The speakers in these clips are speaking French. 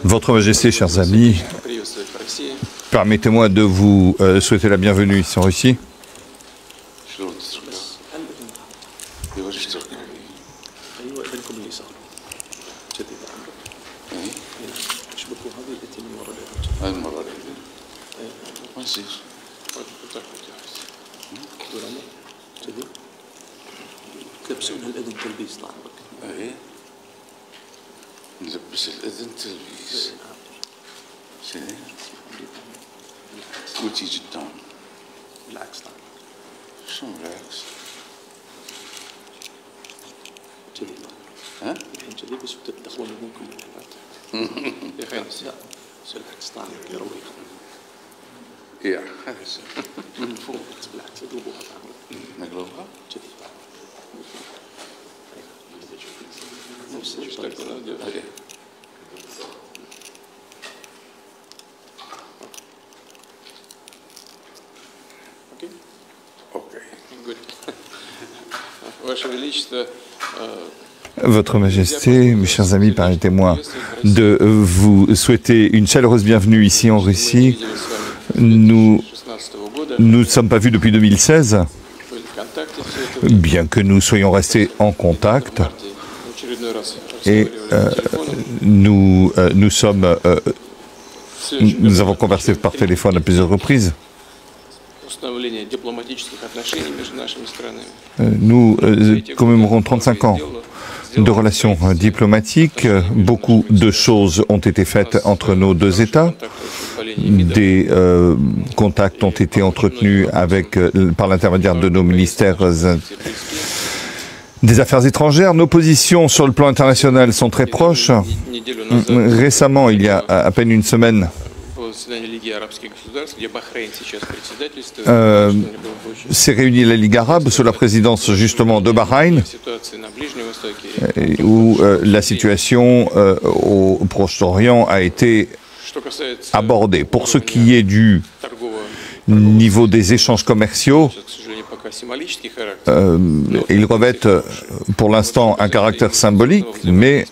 Votre Majesté, chers amis, permettez-moi de vous souhaiter la bienvenue ici en Russie. نلبس الأذن تلبيس وتيجي قدام بالعكس طبعا شو بالعكس؟ كذي ها؟ الحين كذي بس تدخلون منكم يا أخي لا بالعكس طبعا يروي يا هذا من فوق بالعكس اقلبوها طبعا نقلبوها؟ كذي Votre Majesté, mes chers amis, permettez-moi de vous souhaiter une chaleureuse bienvenue ici en Russie. Nous ne sommes pas vus depuis 2016, bien que nous soyons restés en contact. Et nous avons conversé par téléphone à plusieurs reprises. Nous commémorons 35 ans de relations diplomatiques. Beaucoup de choses ont été faites entre nos deux États. Des contacts ont été entretenus par l'intermédiaire de nos ministères des Affaires étrangères. Nos positions sur le plan international sont très proches. Récemment, il y a à peine une semaine, s'est réunie la Ligue arabe sous la présidence justement de Bahreïn, où la situation au Proche-Orient a été abordée. Pour ce qui est du niveau des échanges commerciaux, ils revêtent pour l'instant un caractère symbolique, mais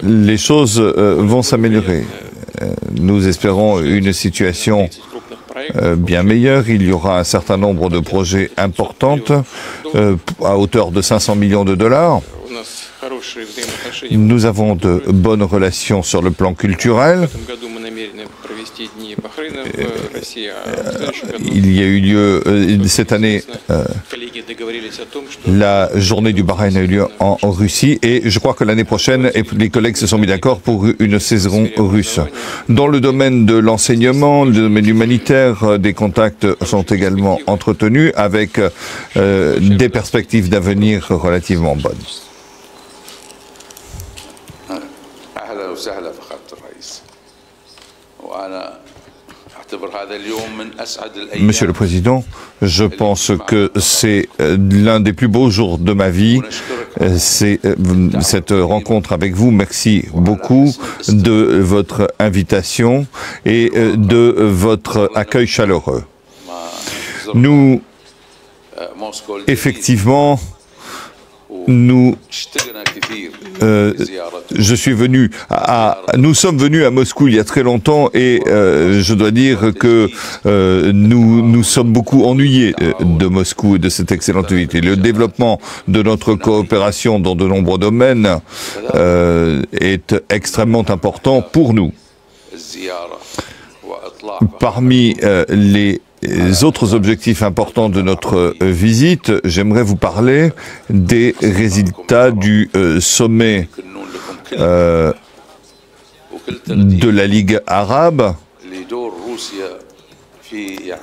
les choses vont s'améliorer. Nous espérons une situation bien meilleure. Il y aura un certain nombre de projets importants à hauteur de 500 millions de dollars. Nous avons de bonnes relations sur le plan culturel. Il y a eu lieu cette année, la journée du Bahreïn a eu lieu en Russie et je crois que l'année prochaine, les collègues se sont mis d'accord pour une saison russe. Dans le domaine de l'enseignement, le domaine humanitaire, des contacts sont également entretenus avec des perspectives d'avenir relativement bonnes. Monsieur le Président, je pense que c'est l'un des plus beaux jours de ma vie, c'est cette rencontre avec vous. Merci beaucoup de votre invitation et de votre accueil chaleureux. Nous, effectivement, nous sommes venus à Moscou il y a très longtemps et je dois dire que nous sommes beaucoup ennuyés de Moscou et de cette excellente ville. Le développement de notre coopération dans de nombreux domaines est extrêmement important pour nous. Parmi les autres objectifs importants de notre visite, j'aimerais vous parler des résultats du sommet de la Ligue arabe,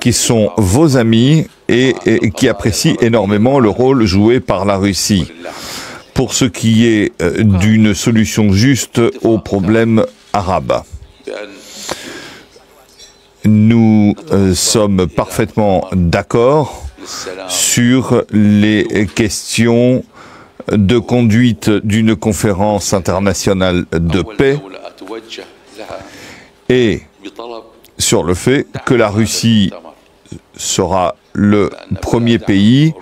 qui sont vos amis et qui apprécient énormément le rôle joué par la Russie pour ce qui est d'une solution juste aux problèmes arabes. Nous sommes parfaitement d'accord sur les questions de conduite d'une conférence internationale de paix et sur le fait que la Russie sera le premier pays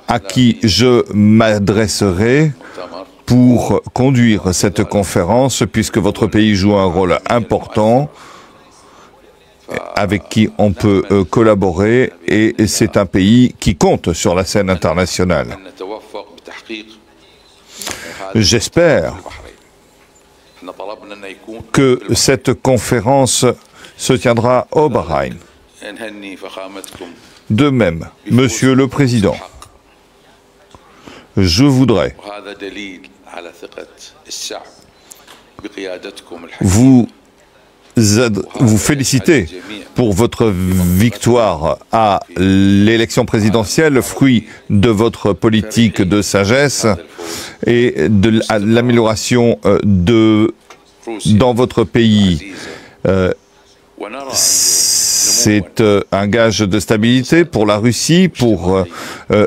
à qui je m'adresserai pour conduire cette conférence, puisque votre pays joue un rôle important, avec qui on peut collaborer, et c'est un pays qui compte sur la scène internationale. J'espère que cette conférence se tiendra au Bahreïn. De même, Monsieur le Président, je voudrais vous féliciter pour votre victoire à l'élection présidentielle, fruit de votre politique de sagesse et de l'amélioration dans votre pays. C'est un gage de stabilité pour la Russie, pour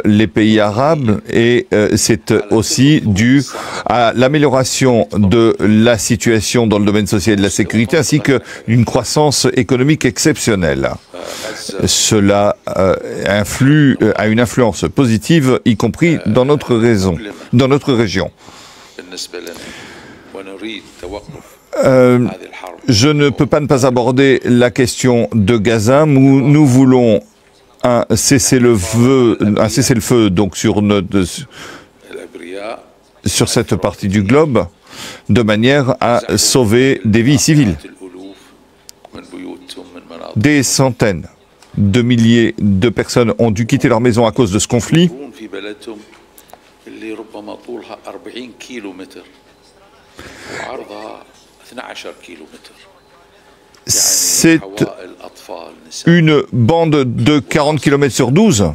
les pays arabes, et c'est aussi dû à l'amélioration de la situation dans le domaine social et de la sécurité, ainsi qu'une croissance économique exceptionnelle. Cela a une influence positive, y compris dans notre région. Je ne peux pas ne pas aborder la question de Gaza. Nous voulons un cessez-le-feu donc sur cette partie du globe, de manière à sauver des vies civiles. Des centaines de milliers de personnes ont dû quitter leur maison à cause de ce conflit. C'est une bande de 40 km sur 12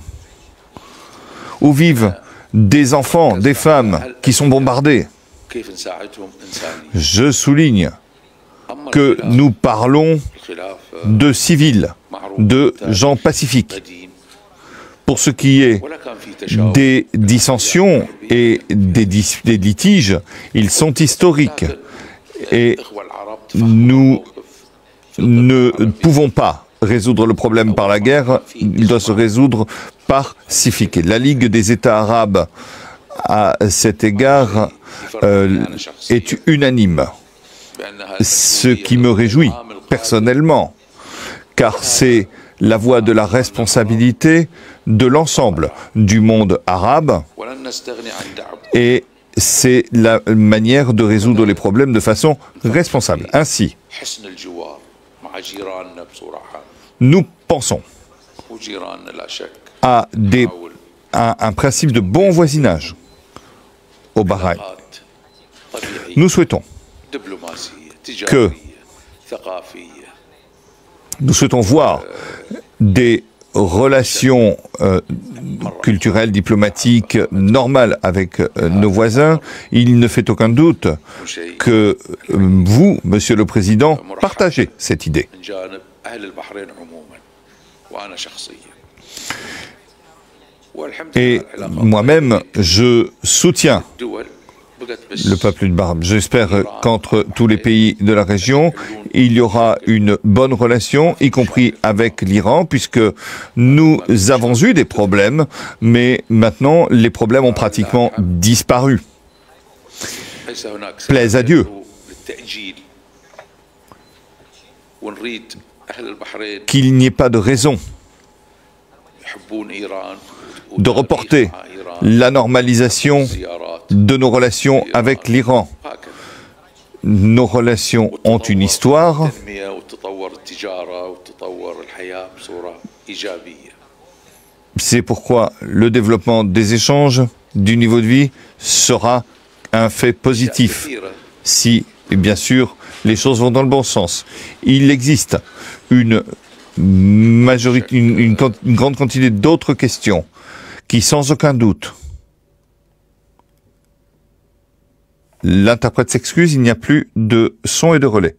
où vivent des enfants, des femmes qui sont bombardés. Je souligne que nous parlons de civils, de gens pacifiques. Pour ce qui est des dissensions et des litiges, ils sont historiques. Et nous ne pouvons pas résoudre le problème par la guerre, il doit se résoudre pacifiquement. La Ligue des États arabes, à cet égard, est unanime. Ce qui me réjouit personnellement, car c'est la voie de la responsabilité de l'ensemble du monde arabe, et c'est la manière de résoudre les problèmes de façon responsable. Ainsi, nous pensons à un principe de bon voisinage au Bahreïn. Nous souhaitons voir des relations culturelles, diplomatiques, normales avec nos voisins. Il ne fait aucun doute que vous, Monsieur le Président, partagez cette idée. Et moi-même, je soutiens le peuple du Bahreïn. J'espère qu'entre tous les pays de la région, il y aura une bonne relation, y compris avec l'Iran, puisque nous avons eu des problèmes, mais maintenant, les problèmes ont pratiquement disparu. Plaise à Dieu qu'il n'y ait pas de raison de reporter la normalisation de nos relations avec l'Iran. Nos relations ont une histoire. C'est pourquoi le développement des échanges, du niveau de vie, sera un fait positif. Si, bien sûr, les choses vont dans le bon sens. Il existe une grande quantité d'autres questions qui, sans aucun doute, l'interprète s'excuse, il n'y a plus de son et de relais.